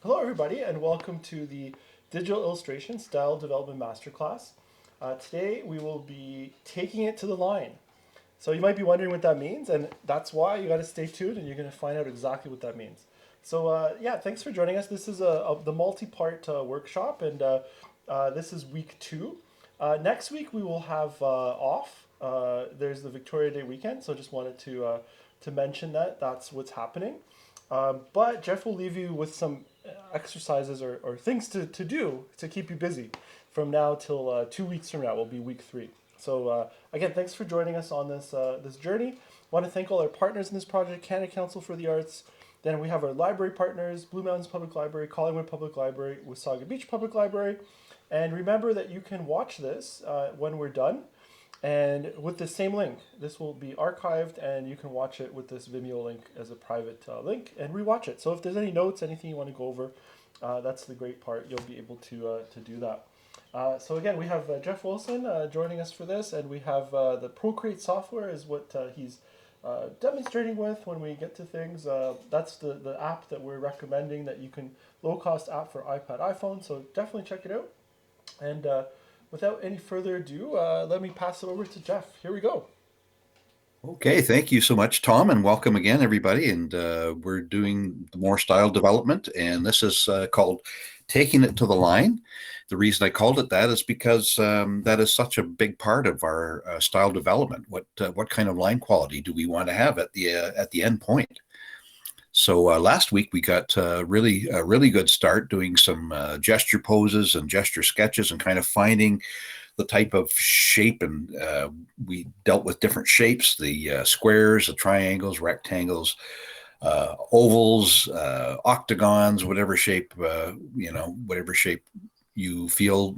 Hello, everybody, and welcome to the Digital Illustration Style Development Masterclass. Today, we will be taking it to the line. So you might be wondering what that means, and that's why you got to stay tuned, and you're going to find out exactly what that means. So yeah, thanks for joining us. This is the multi-part workshop, and this is week 2. Next week we will have off. There's the Victoria Day weekend, so just wanted to mention that that's what's happening. But Jeff will leave you with some exercises or things to do to keep you busy from now till 2 weeks from now will be week 3. So again, thanks for joining us on this journey. Want to thank all our partners in this project: Canada Council for the Arts. Then we have our library partners: Blue Mountains Public Library, Collingwood Public Library, Wasaga Beach Public Library. And remember that you can watch this when we're done, and with the same link. This will be archived, and you can watch it with this Vimeo link as a private link and rewatch it. So if there's any notes, anything you want to go over, that's the great part. You'll be able to do that. So again, we have Jeff Wilson joining us for this, and we have the ProCreate software is what he's demonstrating with when we get to things. That's the app that we're recommending, that you can, low-cost app for iPad, iPhone, so definitely check it out. And without any further ado, let me pass it over to Jeff. Here we go. Okay, thank you so much, Tom, and welcome again, everybody. And we're doing more style development, and this is called Taking It to the Line. The reason I called it that is because that is such a big part of our style development. What kind of line quality do we want to have at the end point? So last week we got a really good start doing some gesture poses and gesture sketches and kind of finding the type of shape, and we dealt with different shapes: the squares, the triangles, rectangles, ovals, octagons, whatever shape whatever shape you feel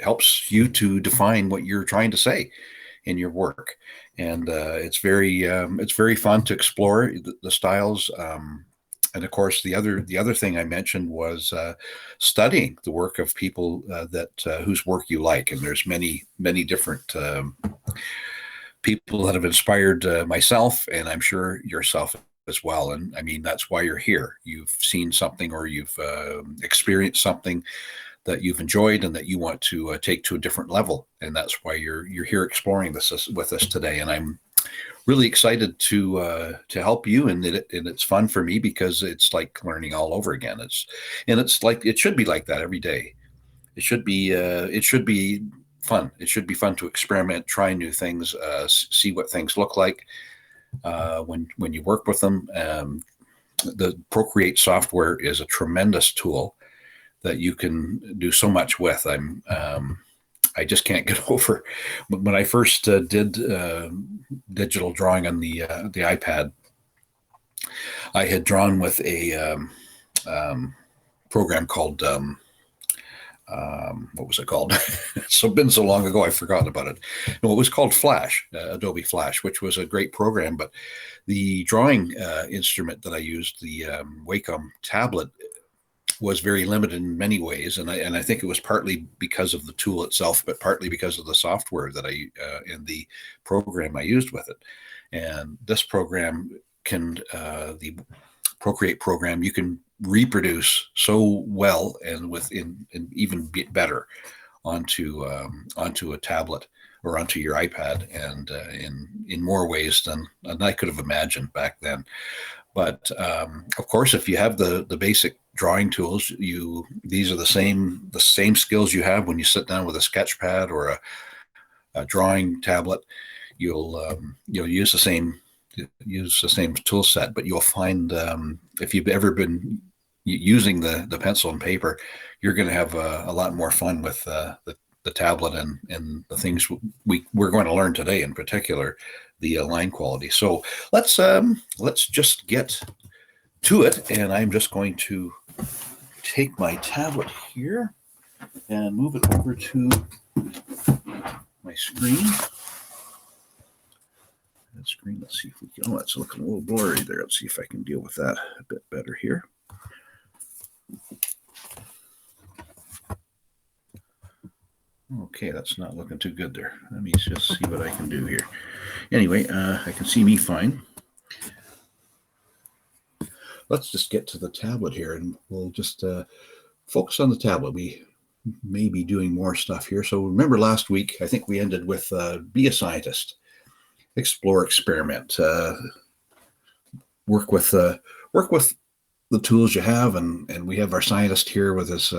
helps you to define what you're trying to say in your work. And it's very fun to explore the styles. And of course, the other thing I mentioned was studying the work of people whose work you like. And there's many different people that have inspired myself, and I'm sure yourself as well. And I mean, that's why you're here. You've seen something, or you've experienced something that you've enjoyed and that you want to take to a different level, and that's why you're here exploring this with us today. And I'm really excited to help you, and it's fun for me because it's like learning all over again. It's like it should be like that every day. It should be fun. It should be fun to experiment, try new things, see what things look like when you work with them. The ProCreate software is a tremendous tool that you can do so much with. I just can't get over when I first did digital drawing on the iPad. I had drawn with a program called what was it called? It's been so long ago, I've forgotten about it. No, it was called Flash, Adobe Flash, which was a great program. But the drawing instrument that I used, the Wacom tablet, was very limited in many ways, and I think it was partly because of the tool itself, but partly because of the software that in the program I used with it. And this program the ProCreate program, you can reproduce so well and even better onto a tablet or onto your iPad, and in more ways than I could have imagined back then. But of course, if you have the basic drawing tools, these are the same skills you have when you sit down with a sketch pad or a drawing tablet. You'll use the same tool set, but you'll find if you've ever been using the pencil and paper, you're going to have a lot more fun with the tablet and the things we're going to learn today, in particular the line quality. So let's just get to it, and I'm just going to take my tablet here and move it over to my screen. That screen, let's see if we can. Oh, it's looking a little blurry there. Let's see if I can deal with that a bit better here. Okay, that's not looking too good there. Let me just see what I can do here. Anyway, I can see me fine. let's just get to the tablet here, and we'll just focus on the tablet. We may be doing more stuff here. So remember last week, I think we ended with be a scientist, explore, experiment, work with the tools you have, and we have our scientist here with this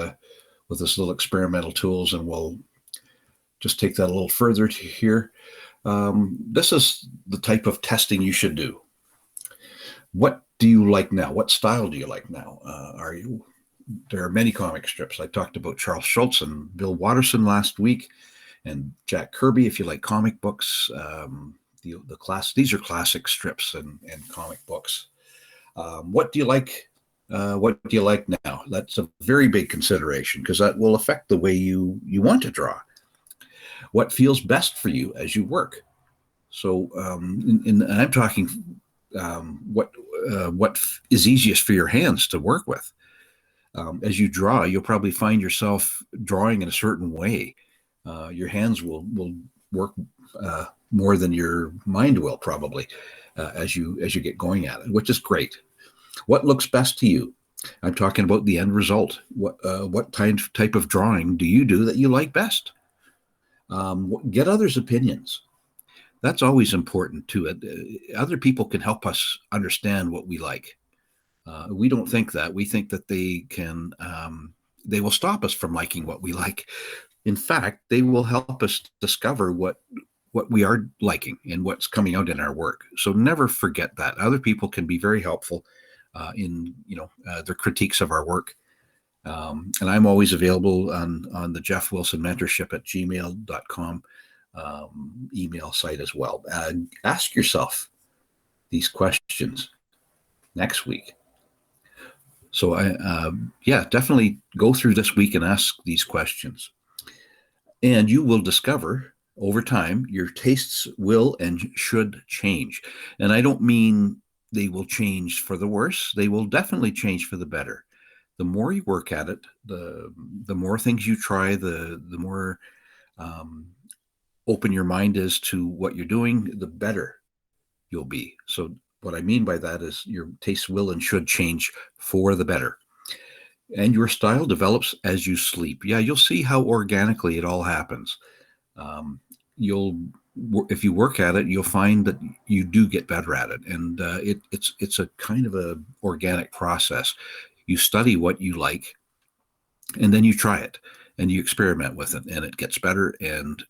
little experimental tools, and we'll just take that a little further to here. This is the type of testing you should do. What do you like now? What style do you like now? There are many comic strips. I talked about Charles Schultz and Bill Watterson last week, and Jack Kirby. If you like comic books, these are classic strips and comic books. What do you like? What do you like now? That's a very big consideration because that will affect the way you want to draw. What feels best for you as you work? So, and I'm talking what is easiest for your hands to work with. As you draw, you'll probably find yourself drawing in a certain way. Your hands will work more than your mind will probably as you get going at it, which is great. What looks best to you? I'm talking about the end result. What type of drawing do you do that you like best? Get others' opinions. That's always important too. Other people can help us understand what we like. We don't think that. We think that they will stop us from liking what we like. In fact, they will help us discover what we are liking and what's coming out in our work. So never forget that. Other people can be very helpful in their critiques of our work. And I'm always available on the Jeff Wilson Mentorship at gmail.com email site as well. Ask yourself these questions next week. So definitely go through this week and ask these questions. And you will discover over time your tastes will and should change. And I don't mean they will change for the worse. They will definitely change for the better. The more you work at it, the more things you try, the more open your mind is to what you're doing, the better you'll be. So what I mean by that is your tastes will and should change for the better. And your style develops as you sleep. Yeah, you'll see how organically it all happens. If you work at it, you'll find that you do get better at it. And it's a kind of a organic process. You study what you like, and then you try it, and you experiment with it, and it gets better. And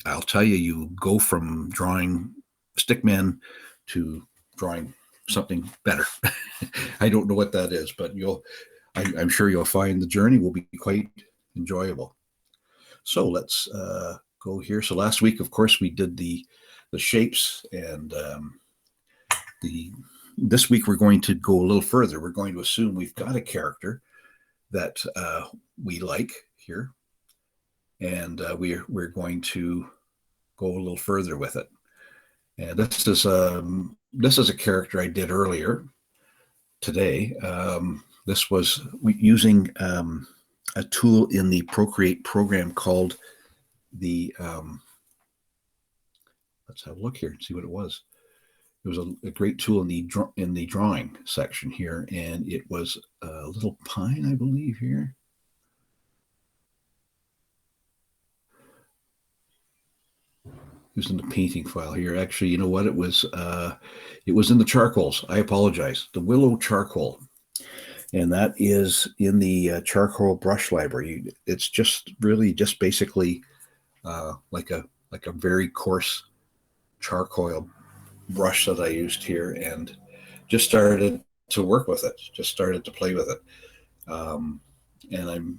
I'll tell you, you go from drawing Stickman to drawing something better. I don't know what that is, but I'm sure you'll find the journey will be quite enjoyable. So let's go here. So last week, of course, we did the shapes, and this week we're going to go a little further. We're going to assume we've got a character that we like here, and we're going to go a little further with it. And this is a character I did earlier today. This was using a tool in the ProCreate program called the. Let's have a look here and see what it was. It was a great tool in the drawing section here, and it was a little pine, I believe, here. It was in the painting file here. Actually, you know what? It was in the charcoals. I apologize. The willow charcoal, and that is in the charcoal brush library. It's just really just basically like a very coarse charcoal brush that I used here, and just started to work with it. Just started to play with it, and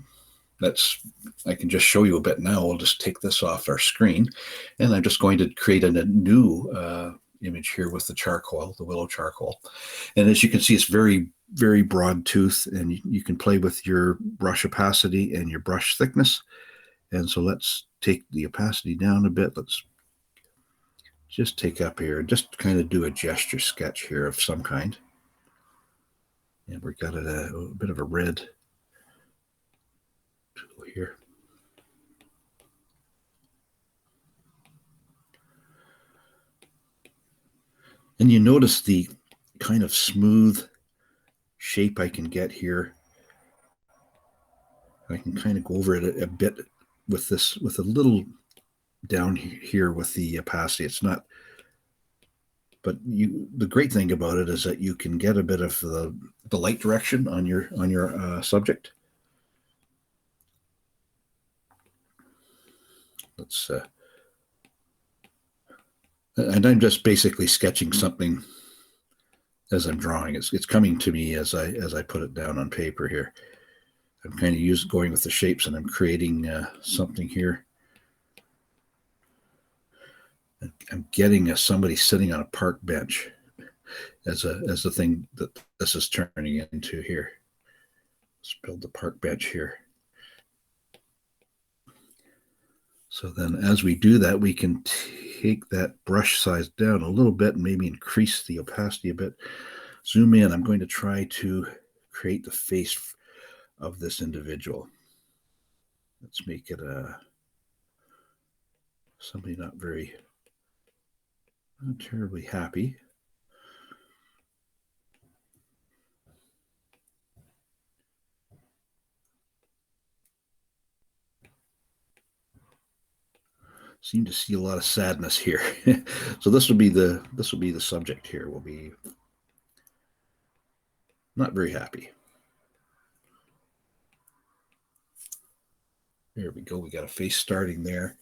I can just show you a bit now. I'll just take this off our screen, and I'm just going to create a new image here with the charcoal, the willow charcoal. And as you can see, it's very, very broad tooth, and you can play with your brush opacity and your brush thickness. And so let's take the opacity down a bit. Let's just take up here and just kind of do a gesture sketch here of some kind. And we've got a bit of a red tool here. And you notice the kind of smooth shape I can get here. I can kind of go over it a bit with this, with a little down here with the opacity. It's not, but the great thing about it is that you can get a bit of the light direction on your subject. Let's and I'm just basically sketching something as I'm drawing. It's coming to me as I put it down on paper here. I'm kind of going with the shapes, and I'm creating something here. I'm getting somebody sitting on a park bench as the thing that this is turning into here. Let's build the park bench here. So then as we do that, we can take that brush size down a little bit and maybe increase the opacity a bit. Zoom in. I'm going to try to create the face of this individual. Let's make it somebody not terribly happy. Seem to see a lot of sadness here. So this will be the subject here. Will be not very happy. There we go. We got a face starting there.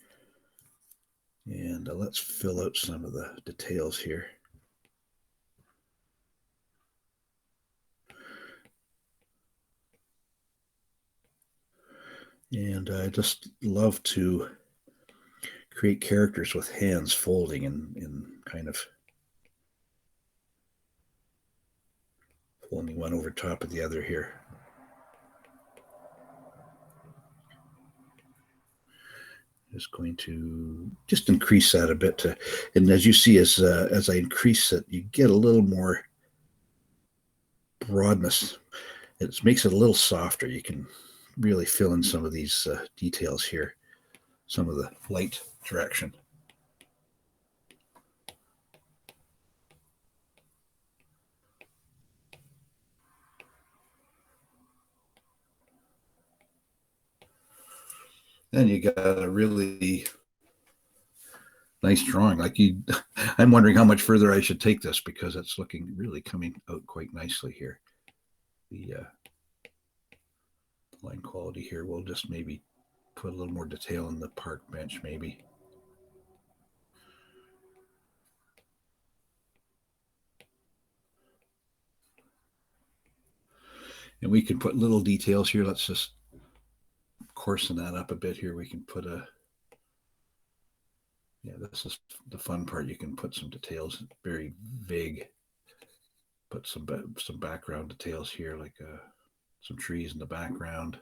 And let's fill out some of the details here. And I just love to create characters with hands folding and kind of folding one over top of the other here. Just going to just increase that a bit and as you see, as I increase it, you get a little more broadness. It makes it a little softer. You can really fill in some of these details here, some of the light direction. Then you got a really nice drawing. I'm wondering how much further I should take this, because it's looking really coming out quite nicely here. The line quality here, we'll just maybe put a little more detail in the park bench maybe. And we can put little details here. Let's just coarsen that up a bit here. We can put this is the fun part. You can put some details, very vague. Put some background details here, like some trees in the background.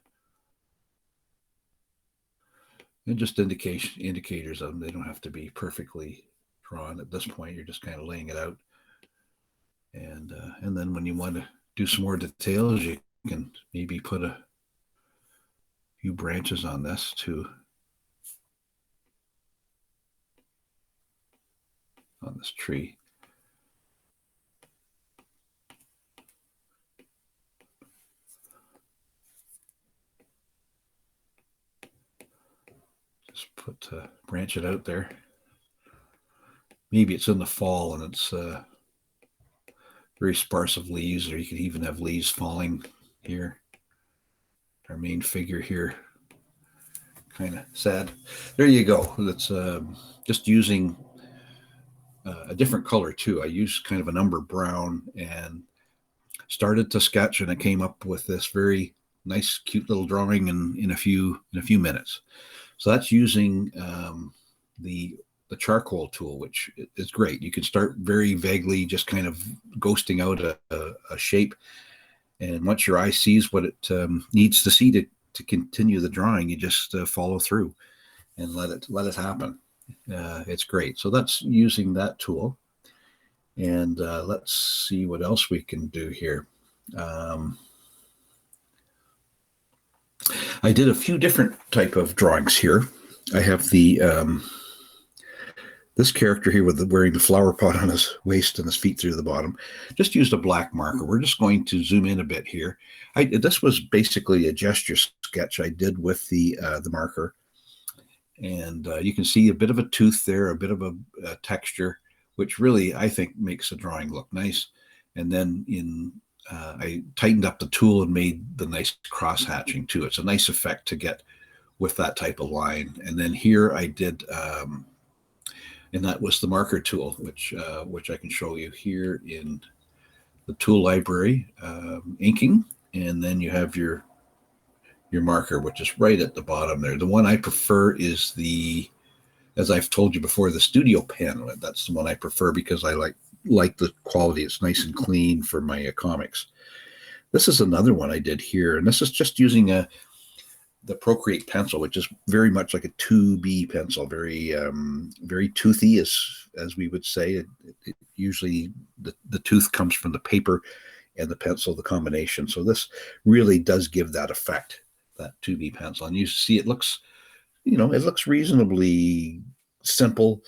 And just indicators of them. They don't have to be perfectly drawn at this point. You're just kind of laying it out. And then when you want to do some more details, you can maybe put a few branches on this too. On this tree. Just branch it out there. Maybe it's in the fall and it's very sparse of leaves, or you could even have leaves falling here. Our main figure here, kind of sad. There you go. That's just using a different color too. I used kind of an umber brown and started to sketch, and I came up with this very nice, cute little drawing in a few minutes. So that's using the charcoal tool, which is great. You can start very vaguely, just kind of ghosting out a shape, and once your eye sees what it needs to see to continue the drawing, you just follow through and let it happen. It's great. So that's using that tool. And let's see what else we can do here. I did a few different type of drawings here. I have the This character here with wearing the flower pot on his waist and his feet through the bottom, just used a black marker. We're just going to zoom in a bit here. This was basically a gesture sketch I did with the marker. And you can see a bit of a tooth there, a bit of a texture, which really, I think, makes the drawing look nice. And then I tightened up the tool and made the nice cross hatching too. It's a nice effect to get with that type of line. And then here I did, and that was the marker tool, which I can show you here in the tool library, inking. And then you have your marker, which is right at the bottom there. The one I prefer is as I've told you before, the Studio Pen. That's the one I prefer because I like the quality. It's nice and clean for my comics. This is another one I did here, and this is just using the ProCreate pencil, which is very much like a 2B pencil, very very toothy, as we would say. It usually the tooth comes from the paper and the pencil, the combination. So this really does give that effect, that 2B pencil. And you see it looks reasonably simple,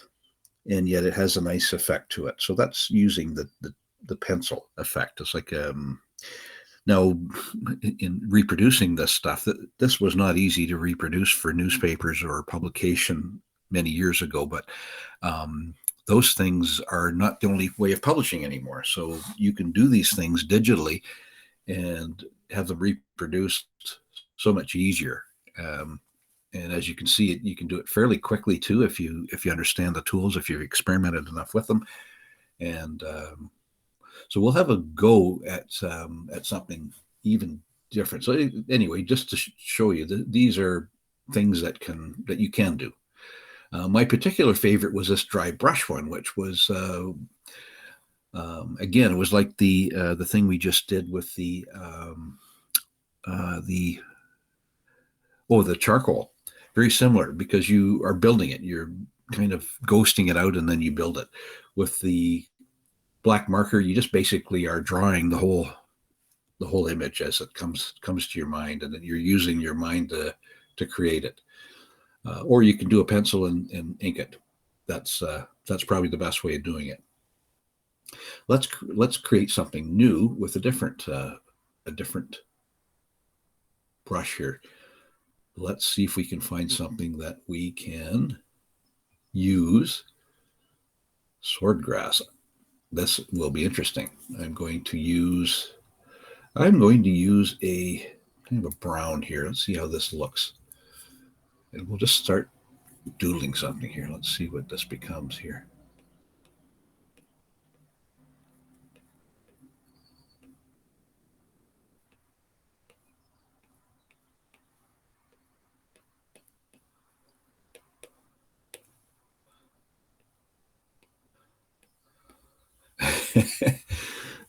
and yet it has a nice effect to it. So that's using the pencil effect. It's like now, in reproducing this stuff, this was not easy to reproduce for newspapers or publication many years ago, but those things are not the only way of publishing anymore. So you can do these things digitally and have them reproduced so much easier. And as you can see, you can do it fairly quickly too if you understand the tools, if you've experimented enough with them. And so we'll have a go at something even different. So anyway, just to show you, these are things that you can do. My particular favorite was this dry brush one, which was again, it was like the thing we just did with the charcoal. Very similar, because you are building it. You're kind of ghosting it out, and then you build it. With the black marker, you just basically are drawing the whole image as it comes to your mind, and then you're using your mind to create it. Or you can do a pencil and ink it. That's probably the best way of doing it. Let's create something new with a different brush here. Let's see if we can find something that we can use. Swordgrass. This will be interesting. I'm going to use a kind of a brown here. Let's see how this looks. And we'll just start doodling something here. Let's see what this becomes here.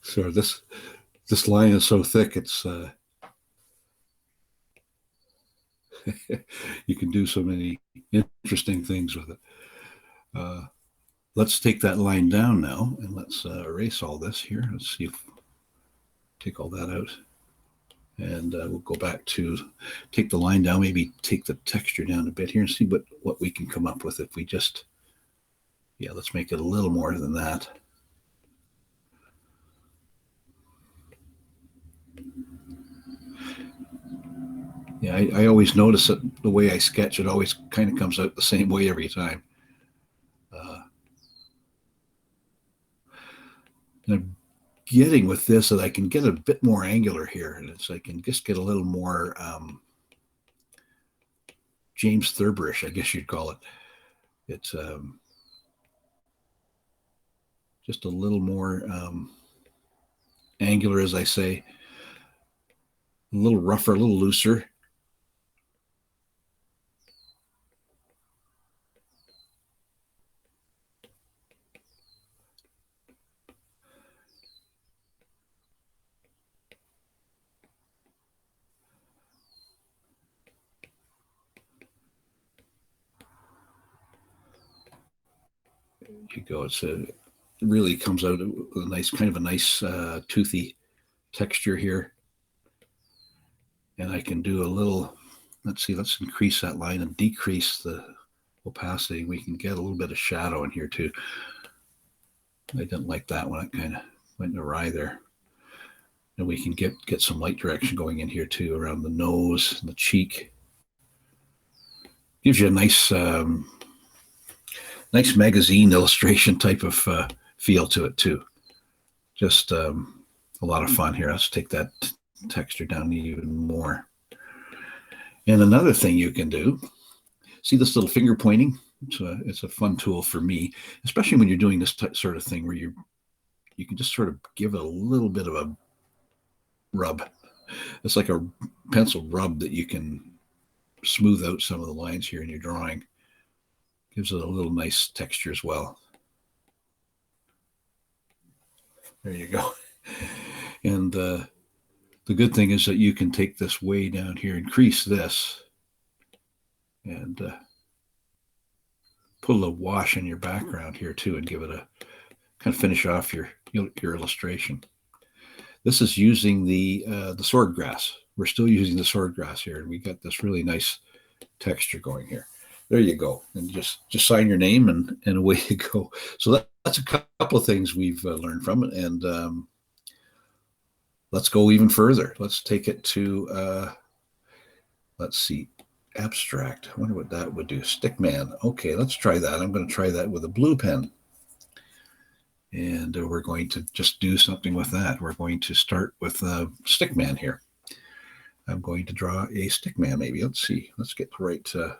So this line is so thick, it's you can do so many interesting things with it. Let's take that line down now, and let's erase all this here. Let's see if take all that out, and we'll go back to take the line down, maybe take the texture down a bit here, and see what we can come up with if we just, let's make it a little more than that. Yeah, I always notice that the way I sketch, it always kind of comes out the same way every time. And I'm getting with this that I can get a bit more angular here, and I can just get a little more James Thurberish, I guess you'd call it. It's just a little more angular, as I say, a little rougher, a little looser. You go. It really comes out with a nice toothy texture here. And I can do a little, let's increase that line and decrease the opacity. We can get a little bit of shadow in here too. I didn't like that one. It kind of went awry there. And we can get some light direction going in here too, around the nose and the cheek. Gives you a nice nice magazine illustration type of feel to it too. Just a lot of fun here. Let's take that texture down even more. And another thing you can do, see this little finger pointing? It's a fun tool for me, especially when you're doing this sort of thing where you can just sort of give it a little bit of a rub. It's like a pencil rub that you can smooth out some of the lines here in your drawing. Gives it a little nice texture as well. There you go. And the good thing is that you can take this way down here, increase this, and put a little wash in your background here too, and give it a kind of finish off your illustration. This is using the swordgrass. We're still using the swordgrass here, and we got this really nice texture going here. There you go, and just sign your name, and away you go. So that's a couple of things we've learned from it, and let's go even further. Let's take it to let's see, abstract. I wonder what that would do. Stickman. Okay, let's try that. I'm going to try that with a blue pen. And we're going to just do something with that. We're going to start with Stickman here. I'm going to draw a Stickman maybe. Let's see. Let's get the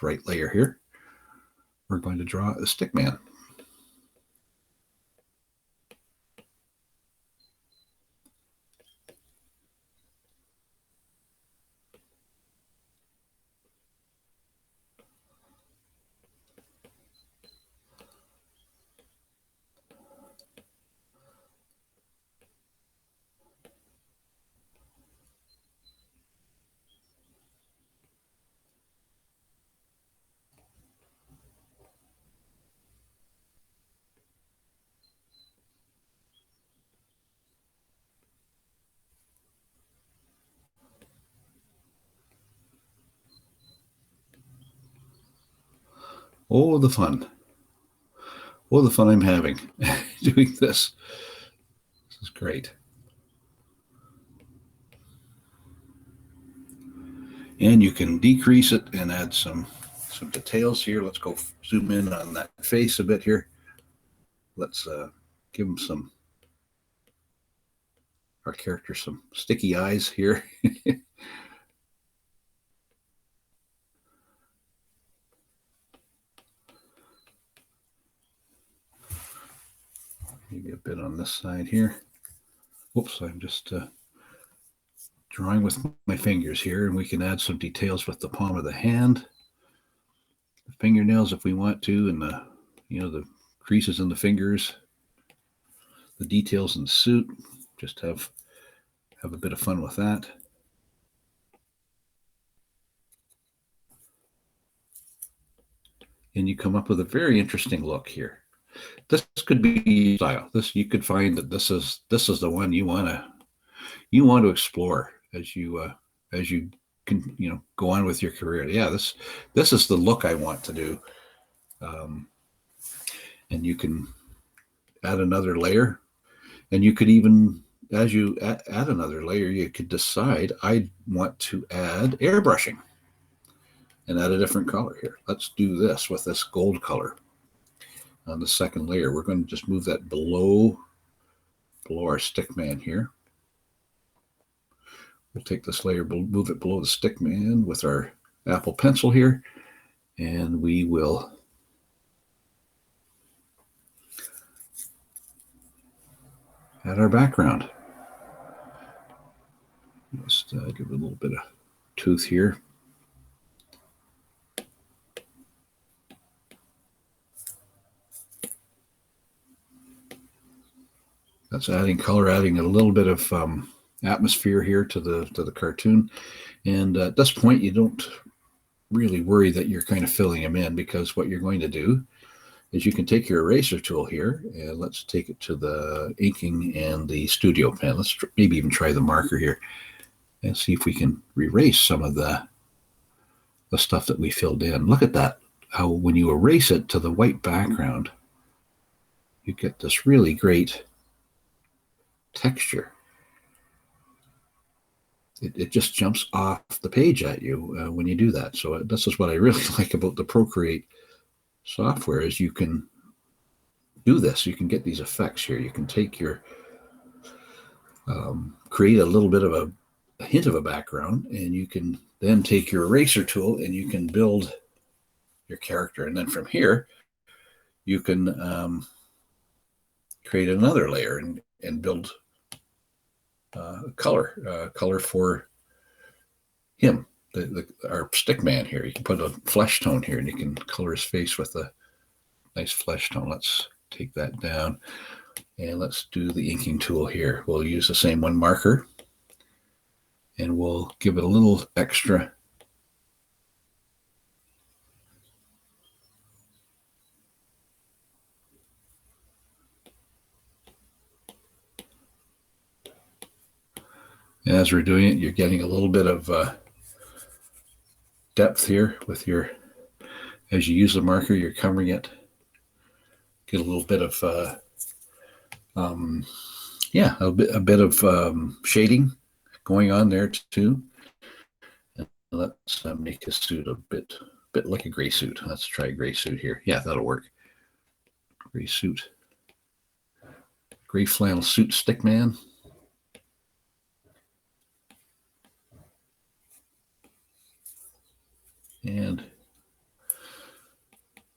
right layer here. We're going to draw a Stickman. Oh, the fun. Oh, the fun I'm having doing this. This is great. And you can decrease it and add some details here. Let's go zoom in on that face a bit here. Let's give him our character some sticky eyes here. Maybe a bit on this side here. Whoops, I'm just drawing with my fingers here, and we can add some details with the palm of the hand, the fingernails if we want to, and the creases in the fingers, the details in the suit. Just have a bit of fun with that. And you come up with a very interesting look here. This could be style. This, you could find that this is the one you want to explore as you can go on with your career. Yeah, this is the look I want to do. And you can add another layer, and you could even, as you add another layer, you could decide I want to add airbrushing and add a different color here. Let's do this with this gold color on the second layer. We're going to just move that below our Stickman here. We'll take this layer, move it below the Stickman with our Apple pencil here, and we will add our background. Just give it a little bit of tooth here. That's adding color, adding a little bit of atmosphere here to the cartoon. And at this point, you don't really worry that you're kind of filling them in, because what you're going to do is you can take your eraser tool here, and let's take it to the inking and the studio pen. Let's maybe even try the marker here and see if we can erase some of the the stuff that we filled in. Look at that. How when you erase it to the white background, you get this really great texture. It just jumps off the page at you when you do that. So this is what I really like about the ProCreate software is you can do this. You can get these effects here. You can take your create a little bit of a hint of a background, and you can then take your eraser tool and you can build your character. And then from here, you can create another layer and build color for him, our Stickman here. You can put a flesh tone here, and you can color his face with a nice flesh tone. Let's take that down, and let's do the inking tool here. We'll use the same one, marker, and we'll give it a little extra as we're doing it. You're getting a little bit of depth here with your, as you use the marker, you're covering it. Get a little bit of a bit of shading going on there too. And let's make his suit a bit like a gray suit. Let's try a gray suit here. Yeah, that'll work. Gray suit, gray flannel suit, Stickman. And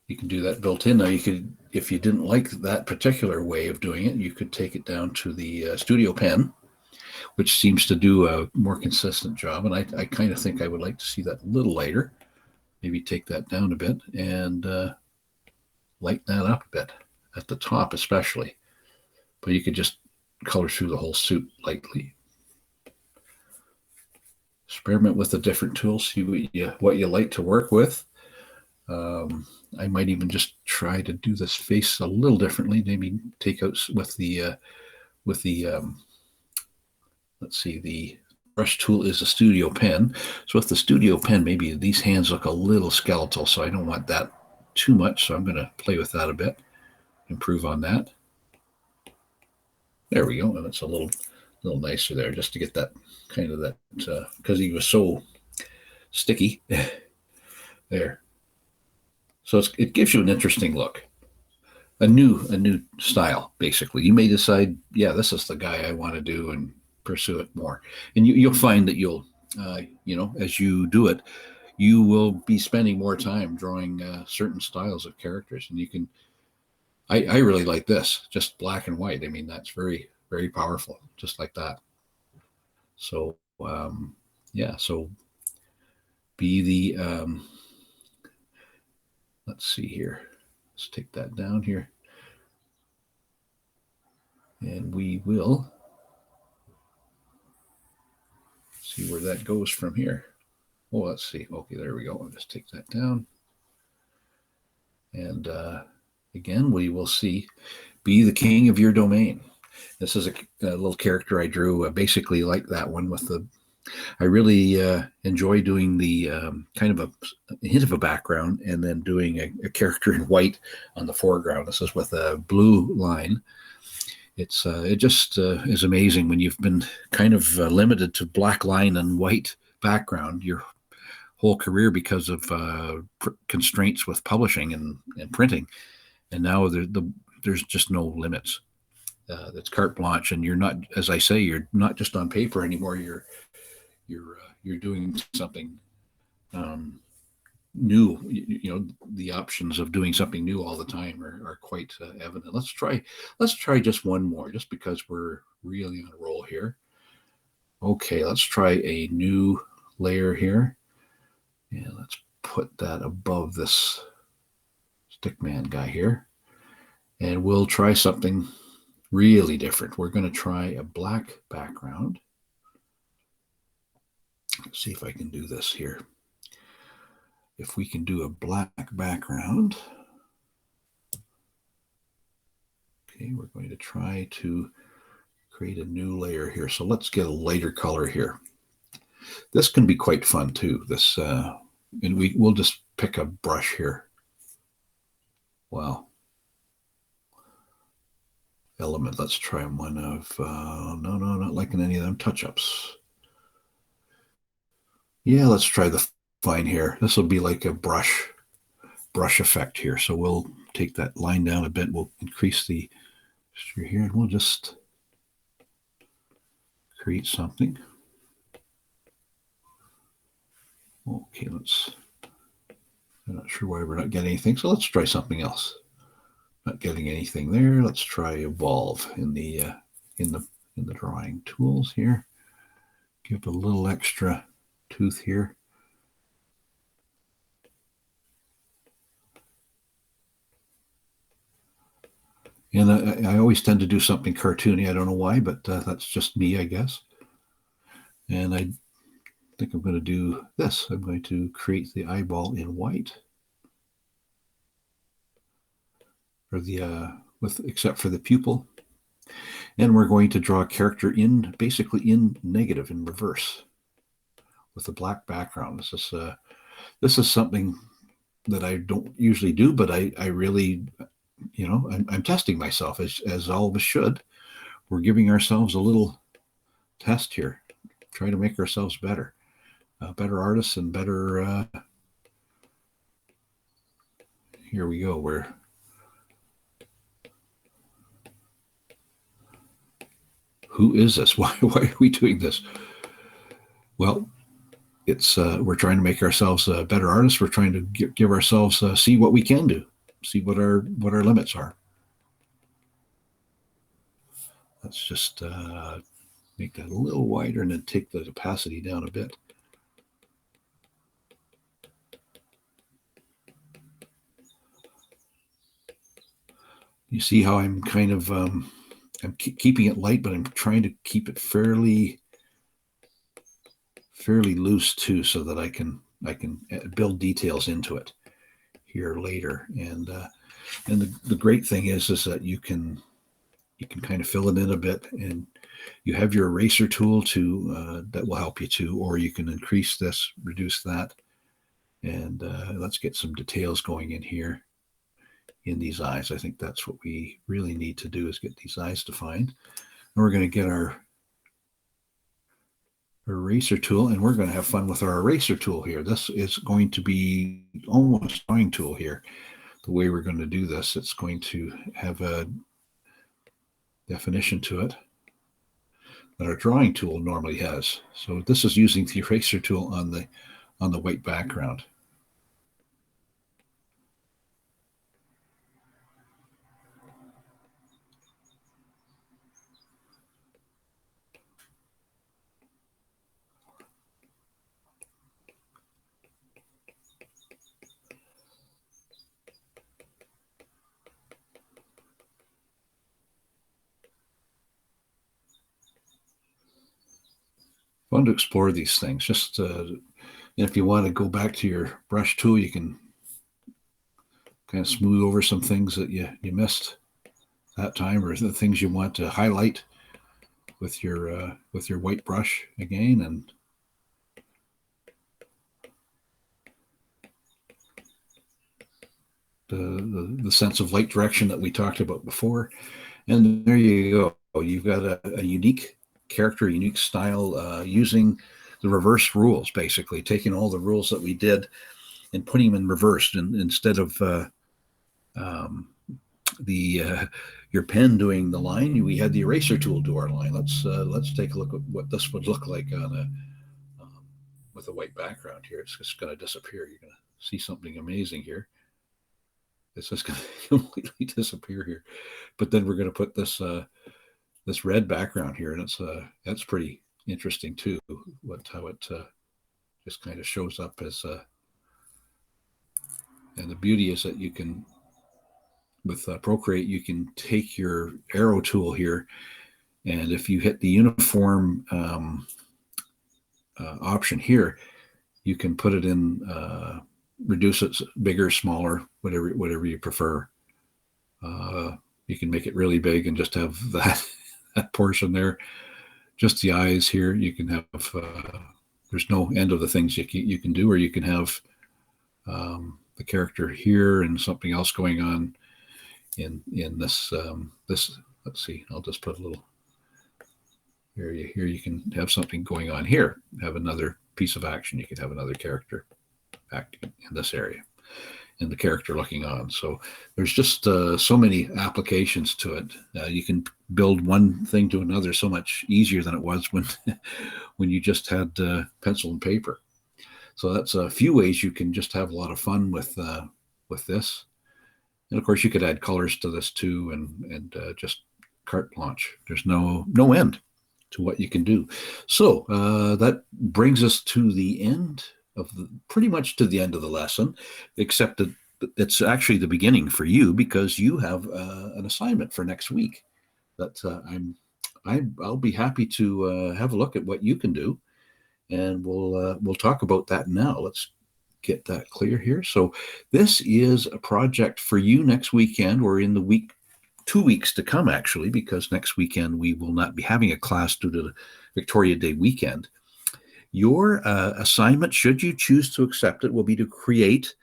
you can do that built in. Now you could, if you didn't like that particular way of doing it, you could take it down to the Studio Pen, which seems to do a more consistent job. And I kind of think I would like to see that a little lighter. Maybe take that down a bit and lighten that up a bit at the top especially. But you could just color through the whole suit lightly. Experiment with the different tools, see what you like to work with. I might even just try to do this face a little differently. Maybe take out with the let's see, the brush tool is a Studio Pen. So with the Studio Pen, maybe these hands look a little skeletal, so I don't want that too much. So I'm going to play with that a bit, improve on that. There we go, and it's a little nicer there, just to get that kind of that because he was so sticky there. So it gives you an interesting look, a new style. Basically, you may decide, yeah, this is the guy I want to do, and pursue it more. And you'll find that you'll, as you do it, you will be spending more time drawing certain styles of characters, and you can. I really like this, just black and white. I mean, that's very, very powerful, just like that. So, so be the, let's see here. Let's take that down here. And we will see where that goes from here. Oh, let's see. Okay, there we go. I'll just take that down. And again, we will see, be the king of your domain. This is a little character I drew, basically like that one with the, I really enjoy doing the kind of a hint of a background and then doing a character in white on the foreground. This is with a blue line. It just is amazing when you've been kind of limited to black line and white background your whole career because of constraints with publishing and printing. And now there's just no limits. It's carte blanche, and you're not, as I say, you're not just on paper anymore. You're doing something new. The options of doing something new all the time are quite evident. Let's try just one more, just because we're really on a roll here. Okay, let's try a new layer here, and let's put that above this Stickman guy here, and we'll try something really different. We're going to try a black background. Let's see if I can do this here. If we can do a black background. Okay, we're going to try to create a new layer here. So let's get a lighter color here. This can be quite fun too. This and we'll just pick a brush here. Wow. Element. Let's try one of, no, not liking any of them touch-ups. Yeah, let's try the fine here. This will be like a brush effect here. So we'll take that line down a bit. We'll increase the here, and we'll just create something. Okay, I'm not sure why we're not getting anything. So let's try something else. Not getting anything there. Let's try evolve in the drawing tools here. Give a little extra tooth here. And I always tend to do something cartoony. I don't know why, but that's just me, I guess. And I think I'm going to do this. I'm going to create the eyeball in white, or the except for the pupil. And we're going to draw a character basically in negative, in reverse, with a black background. This is something that I don't usually do, but I really, I'm testing myself, as all of us should. We're giving ourselves a little test here, trying to make ourselves better artists and better. Here we go. Who is this? Why are we doing this? Well, it's we're trying to make ourselves better artists. We're trying to give ourselves see what we can do, see what our limits are. Let's just make that a little wider and then take the opacity down a bit. You see how I'm kind of I'm keeping it light, but I'm trying to keep it fairly loose too, so that I can build details into it here later. And the great thing is that you can kind of fill it in a bit, and you have your eraser tool to that will help you too, or you can increase this, reduce that, and let's get some details going in here in these eyes. I think that's what we really need to do, is get these eyes defined. And we're going to get our eraser tool, and we're going to have fun with our eraser tool here. This is going to be almost a drawing tool here. The way we're going to do this, it's going to have a definition to it that our drawing tool normally has. So this is using the eraser tool on the white background. Fun to explore these things. Just if you want to go back to your brush tool, you can kind of smooth over some things that you missed that time, or the things you want to highlight with your white brush again. And the sense of light direction that we talked about before. And there you go. You've got a unique character, unique style, using the reverse rules, basically taking all the rules that we did and putting them in reverse. And instead of your pen doing the line, we had the eraser tool do our line. Let's take a look at what this would look like on with a white background here. It's just going to disappear. You're going to see something amazing here. It's just going to completely disappear here. But then we're going to put this this red background here, and that's pretty interesting too. How it just kind of shows up as and the beauty is that you can, with ProCreate, you can take your arrow tool here, and if you hit the uniform option here, you can put it in, reduce it bigger, smaller, whatever you prefer. You can make it really big and just have that portion there. Just the eyes here. You can have there's no end of the things you can do, or you can have the character here and something else going on in this. Let's see. I'll just put a little area here. You can have something going on here. Have another piece of action. You could have another character acting in this area, and the character looking on. So there's just so many applications to it. You can build one thing to another so much easier than it was when when you just had pencil and paper. So that's a few ways you can just have a lot of fun with this. And of course, you could add colors to this too, and just carte blanche. There's no end to what you can do. So that brings us to the end of pretty much to the end of the lesson, except that it's actually the beginning for you because you have an assignment for next week that I'll be happy to have a look at what you can do, and we'll talk about that now. Let's get that clear here. So this is a project for you next weekend, or in the week 2 weeks to come, actually, because next weekend we will not be having a class due to the Victoria Day weekend. Your assignment, should you choose to accept it, will be to create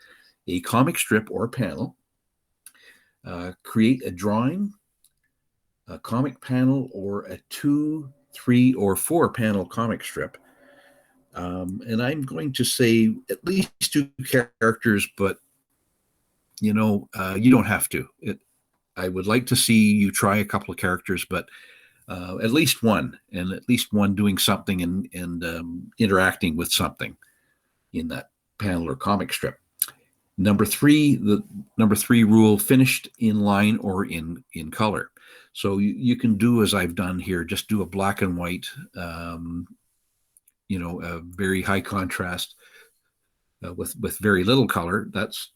a comic strip or panel, create a drawing, a comic panel, or a 2, 3, or 4 panel comic strip. And I'm going to say at least 2 characters, but you don't have to. I would like to see you try a couple of characters, but at least one, and at least one doing something and interacting with something in that panel or comic strip. Number 3, the number 3 rule: finished in line or in color. So you can do as I've done here, just do a black and white, a very high contrast with very little color. That's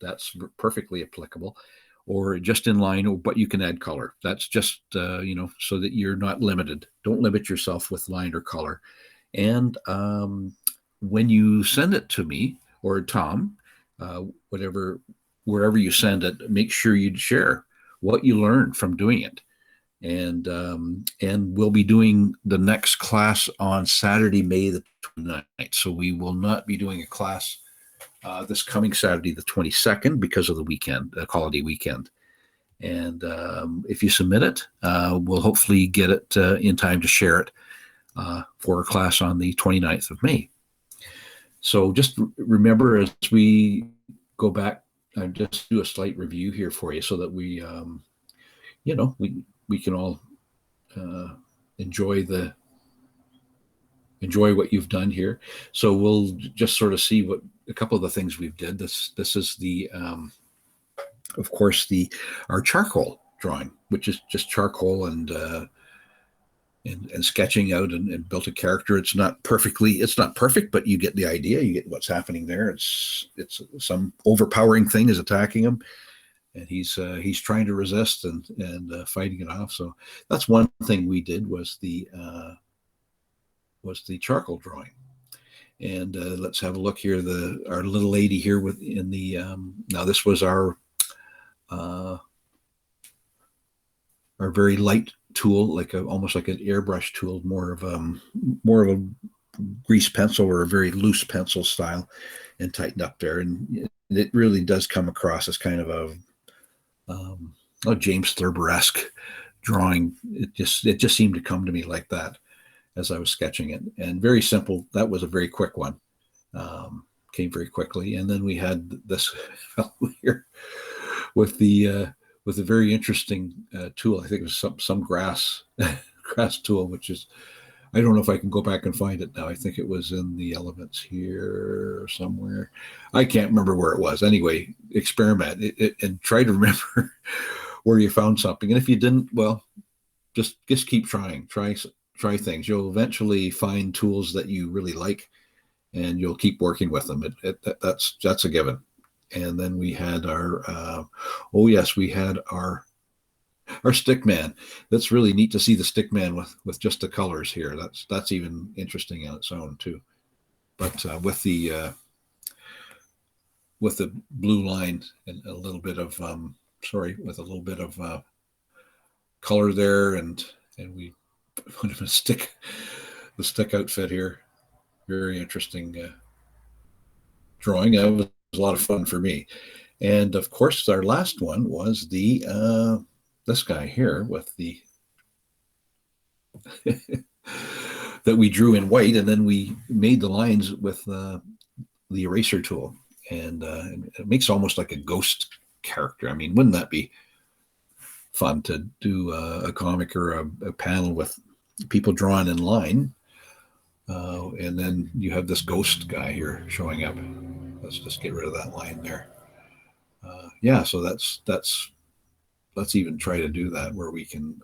perfectly applicable. Or just in line, but you can add color. That's just so that you're not limited. Don't limit yourself with line or color. And when you send it to me or Tom, wherever you send it, make sure you share what you learned from doing it. And we'll be doing the next class on Saturday, May the 29th. So we will not be doing a class this coming Saturday, the 22nd, because of the weekend, holiday weekend. And if you submit it, we'll hopefully get it in time to share it for a class on the 29th of May. So just remember, as we go back, I just do a slight review here for you so that we can all enjoy what you've done here. So we'll just sort of see what a couple of the things we've did. This is the of course our charcoal drawing, which is just charcoal and sketching out and built a character. It's not perfect, but you get the idea. You get what's happening there. It's some overpowering thing is attacking him, and he's trying to resist and fighting it off. So that's one thing we did was the charcoal drawing. And let's have a look here. Our little lady here now this was our very light tool, almost like an airbrush tool, more of a grease pencil or a very loose pencil style, and tightened up there. And it really does come across as kind of a James Thurber-esque drawing. It just seemed to come to me like that as I was sketching it, and very simple. That was a very quick one. Came very quickly. And then we had this fellow here with the very interesting tool. I think it was some grass tool, which is, I don't know if I can go back and find it now. I think it was in the elements here somewhere. I can't remember where it was. Anyway, experiment and try to remember where you found something. And if you didn't, well, just keep trying. Try things. You'll eventually find tools that you really like, and you'll keep working with them. That's a given. And then we had our Stickman. That's really neat to see the Stickman with just the colors here. That's even interesting on its own too. But with the blue line and a little bit of color there, and we put him in the stick outfit here. Very interesting drawing. I was a lot of fun for me. And of course, our last one was the this guy here with the that we drew in white, and then we made the lines with the eraser tool, and it makes almost like a ghost character. I mean, wouldn't that be fun to do a comic or a panel with people drawn in line, and then you have this ghost guy here showing up. Let's just get rid of that line there. Yeah, so let's even try to do that where we can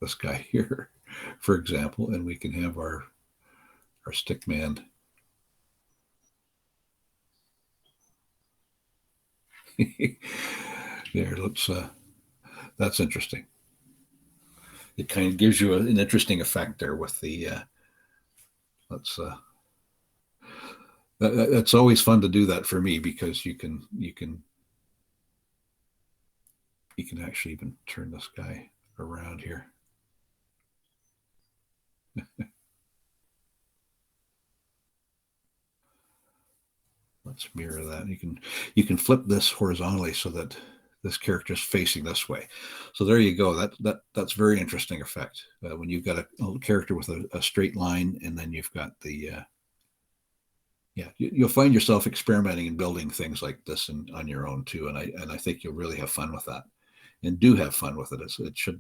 this guy here, for example, and we can have our Stickman. There, let's. That's interesting. It kind of gives you an interesting effect there with the. Let's. That's always fun to do that for me because you can actually even turn this guy around here. Let's mirror that. You can flip this horizontally so that this character is facing this way. So there you go. That's very interesting effect when you've got a character with a straight line, and then you've got the yeah. You'll find yourself experimenting and building things like this on your own too, and I think you'll really have fun with that, and do have fun with it.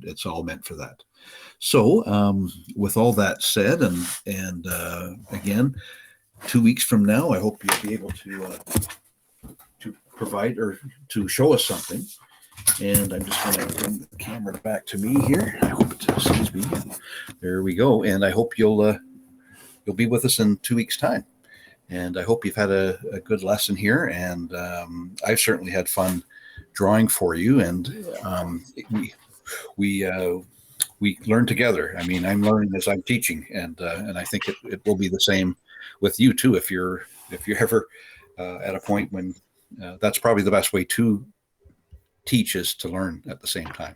It's all meant for that. So with all that said, and again, 2 weeks from now, I hope you'll be able to provide or to show us something. And I'm just going to bring the camera back to me here. I hope it sees me. There we go. And I hope you'll be with us in 2 weeks' time. And I hope you've had a good lesson here. And I've certainly had fun drawing for you. And we learn together. I mean, I'm learning as I'm teaching, and I think it will be the same with you too. If you're ever at a point when that's probably the best way to teach is to learn at the same time.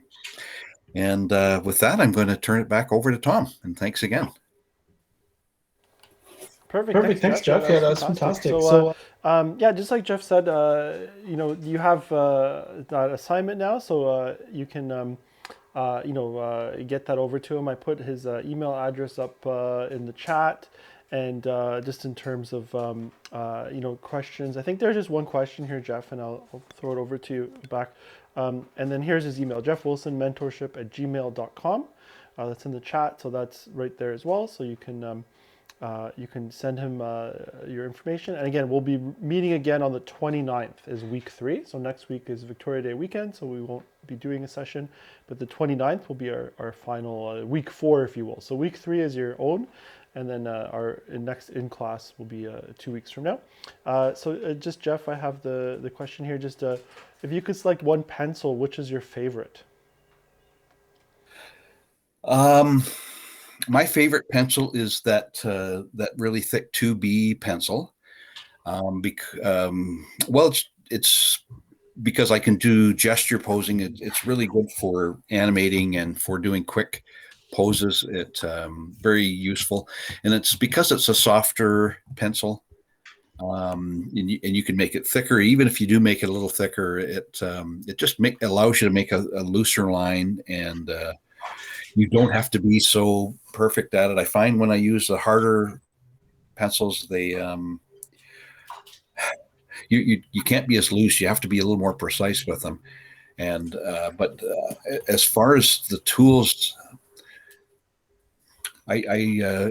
And with that, I'm going to turn it back over to Tom. And thanks again. Perfect. Thanks, Jeff. Yeah, that's fantastic. So, yeah, just like Jeff said, you have that assignment now, so you can, get that over to him. I put his email address up in the chat, and just in terms of, questions, I think there's just one question here, Jeff, and I'll throw it over to you back. And then here's his email, jeffwilsonmentorship@gmail.com. That's in the chat, so that's right there as well. So you can send him your information. And again, we'll be meeting again on the 29th is week 3. So next week is Victoria Day weekend, so we won't be doing a session. But the 29th will be our final week 4, if you will. So week 3 is your own. And then our next in-class will be 2 weeks from now. Just, Jeff, I have the question here. Just if you could select one pencil, which is your favorite? My favorite pencil is that really thick 2B pencil. It's because I can do gesture posing. It's really good for animating and for doing quick poses. It's very useful, and it's because it's a softer pencil. And you can make it thicker. Even if you do make it a little thicker, it just allows you to make a looser line, and you don't have to be so perfect at it. I find when I use the harder pencils, they you can't be as loose. You have to be a little more precise with them. And but as far as the tools, I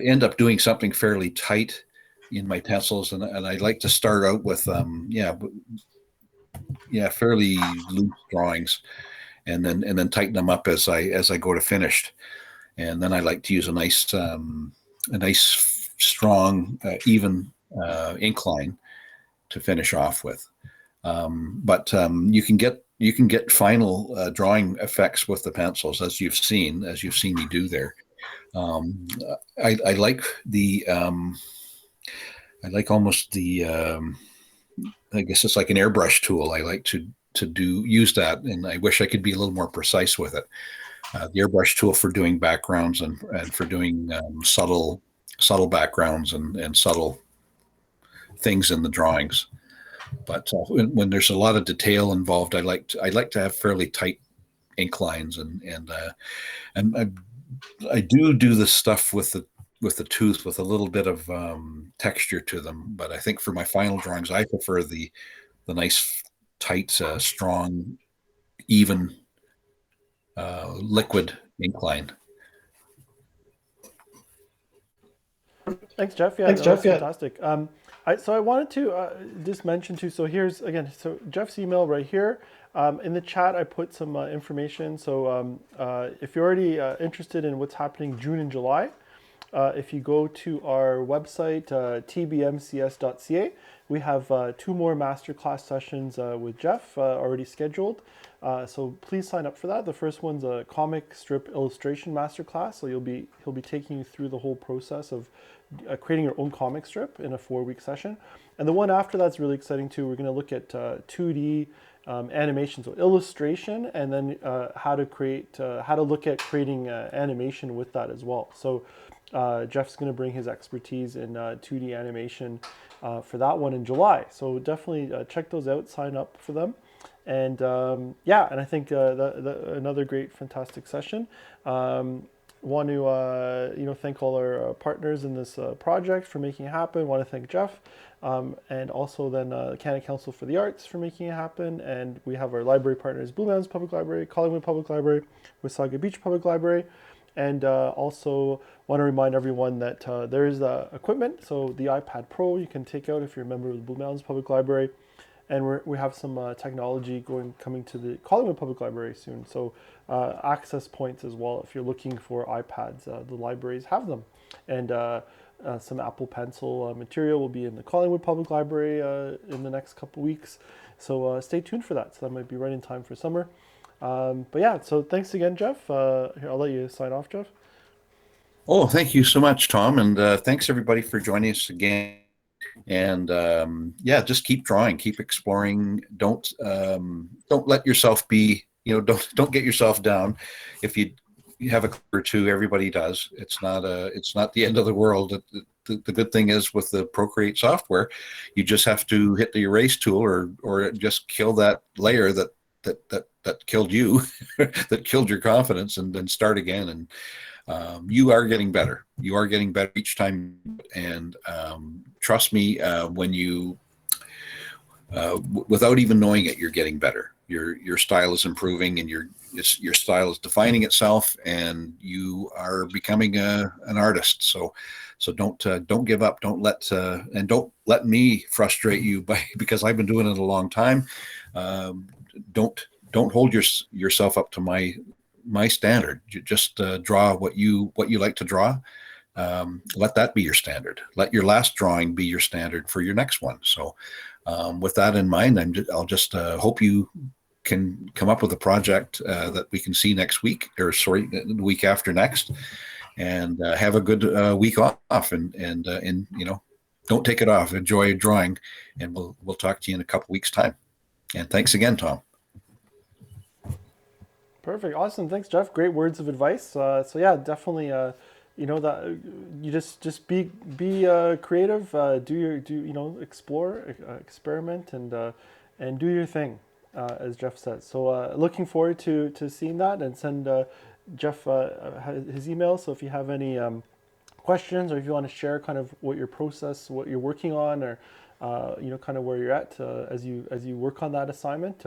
end up doing something fairly tight in my pencils, and I like to start out with fairly loose drawings, and then tighten them up as I go to finished. And then I like to use a nice strong even incline to finish off with. But you can get final drawing effects with the pencils, as you've seen me do there. I like almost the I guess it's like an airbrush tool. I like to use that, and I wish I could be a little more precise with it. The airbrush tool for doing backgrounds and for doing subtle subtle backgrounds and subtle things in the drawings. But when there's a lot of detail involved, I like to have fairly tight ink lines, and I do this stuff with the tooth with a little bit of texture to them. But I think for my final drawings, I prefer the nice, tight, strong, even liquid ink line. Thanks, Jeff. Yeah, Thanks, no, that's Jeff. Yeah. fantastic. So I wanted to just mention too. So here's again. So Jeff's email right here. In the chat, I put some information. So if you're already interested in what's happening June and July, if you go to our website, tbmcs.ca, we have 2 more masterclass sessions with Jeff already scheduled. So please sign up for that. The first one's a comic strip illustration masterclass. So he'll be taking you through the whole process of creating your own comic strip in a 4-week session. And the one after that's really exciting too. We're going to look at 2D animation, so illustration, and then how to look at creating animation with that as well. So Jeff's going to bring his expertise in 2D animation for that one in July. So definitely check those out, sign up for them. And yeah, and I think another great, fantastic session. Want to thank all our partners in this project for making it happen. Want to thank Jeff, and also then Canada Council for the Arts for making it happen. And we have our library partners: Blue Mountains Public Library, Collingwood Public Library, Wasaga Beach Public Library, and also want to remind everyone that there is equipment. So the iPad Pro you can take out if you're a member of the Blue Mountains Public Library. And we have some technology coming to the Collingwood Public Library soon. So access points as well. If you're looking for iPads, the libraries have them. And some Apple Pencil material will be in the Collingwood Public Library in the next couple weeks. So stay tuned for that. So that might be right in time for summer. But yeah, so thanks again, Jeff. Here, I'll let you sign off, Jeff. Oh, thank you so much, Tom, and thanks everybody for joining us again. And yeah, just keep drawing, keep exploring. Don't let yourself be, don't get yourself down. If you have a clue or two, everybody does. It's not the end of the world. The good thing is with the ProCreate software, you just have to hit the erase tool or just kill that layer that killed you, that killed your confidence, and then start again. And you are getting better. You are getting better each time. And trust me, when you, without even knowing it, you're getting better. Your style is improving, and your style is defining itself, and you are becoming an artist. So don't give up. Don't let me frustrate you because I've been doing it a long time. Don't hold yourself up to my standard. You just draw what you like to draw. Let that be your standard. Let your last drawing be your standard for your next one. So with that in mind, I'll just hope you can come up with a project that we can see next week, or sorry, the week after next, and have a good week off, and don't take it off. Enjoy drawing, and we'll talk to you in a couple weeks' time. And thanks again, Tom. Perfect. Awesome. Thanks, Jeff. Great words of advice. So yeah, definitely, that you just be creative, explore, experiment, and do your thing, as Jeff says. So looking forward to seeing that, and send Jeff his email. So if you have any questions, or if you want to share kind of what you're working on, or kind of where you're at as you work on that assignment,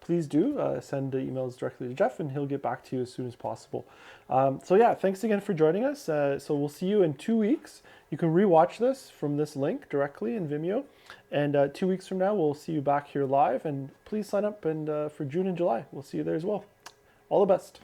please do send the emails directly to Jeff, and he'll get back to you as soon as possible. So yeah, thanks again for joining us. So we'll see you in 2 weeks. You can rewatch this from this link directly in Vimeo, and 2 weeks from now we'll see you back here live. And please sign up for June and July. We'll see you there as well. All the best.